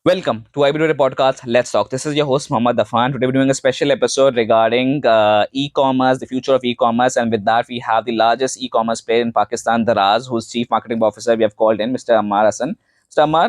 Welcome to IBDO podcast. Let's talk. This is your host Mohammad Dafan. Today we're doing a special episode regarding e-commerce, the future of e-commerce, and with that we have the largest e-commerce player in Pakistan, Daraz, whose chief marketing officer we have called in, Mr. Ammar Hassan. Mr. Ammar,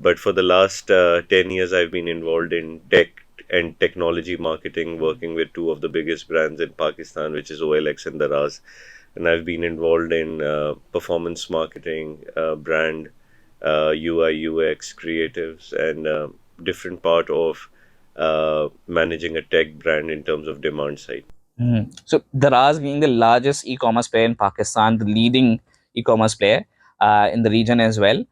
But for the last 10 years, I've been involved in tech and technology marketing, working with two of the biggest brands in Pakistan, which is OLX and Daraz. And I've been involved in performance marketing, brand, UI, UX, creatives, and different part of managing a tech brand in terms of demand side. So Daraz being the largest e-commerce player in Pakistan, the leading e-commerce player in the region as well.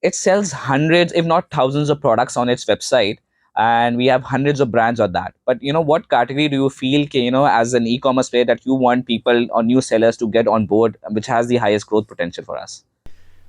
It sells hundreds, if not thousands of products on its website. And we have hundreds of brands on that. But what category do you feel, as an e-commerce player that you want people or new sellers to get on board, which has the highest growth potential for us?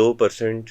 2%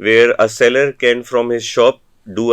where a seller can from his shop do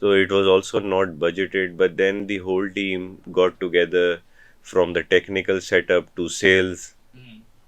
So it was also not budgeted, but then the whole team got together from the technical setup to sales.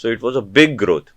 So it was a big growth.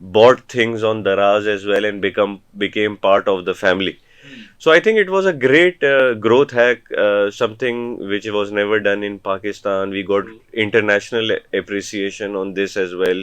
bought things on Daraz as well and became part of the family. So I think it was a great growth hack, something which was never done in Pakistan. We got international appreciation on this as well.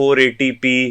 480p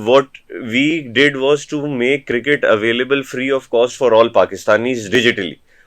what we did was to make cricket available free of cost for all Pakistanis digitally.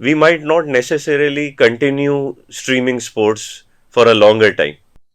we might not necessarily continue streaming sports for a longer time.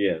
Yeah.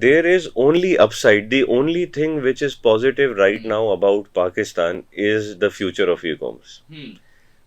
there is only upside. The only thing which is positive right now about Pakistan is the future of e-commerce.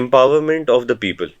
empowerment of the people.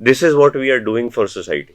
this is what we are doing for society.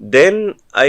Then I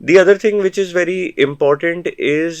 The other thing which is very important is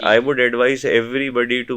I would advise everybody to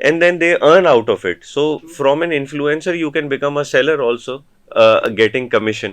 and then they earn out of it. So from an influencer you can become a seller also, getting commission.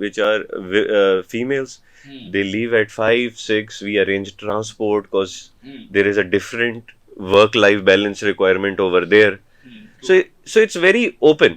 which are females. They leave at 5-6. We arrange transport because there is a different work-life balance requirement over there. So it's very open.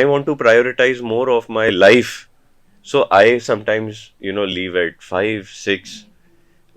I want to prioritize more of my life. So I sometimes leave at 5-6.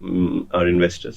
Our investors.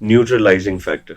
Neutralizing factor.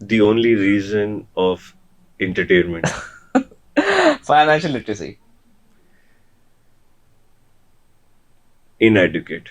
The only reason of entertainment. Financial literacy. Inadequate.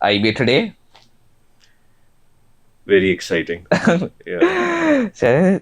IBA today. Very exciting. Yeah.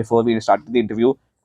before we started the interview,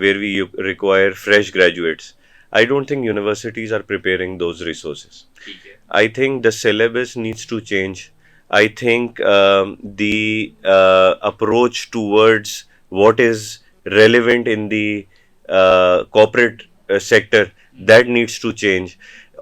where we require fresh graduates, I don't think universities are preparing those resources. I think the syllabus needs to change. I think the approach towards what is relevant in the corporate sector, that needs to change.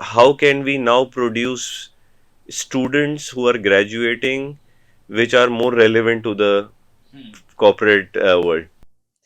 how can we now produce students who are graduating which are more relevant to the corporate world.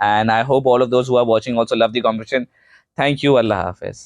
and I hope all of those who are watching also love the conversation. Thank you. Allah Hafiz.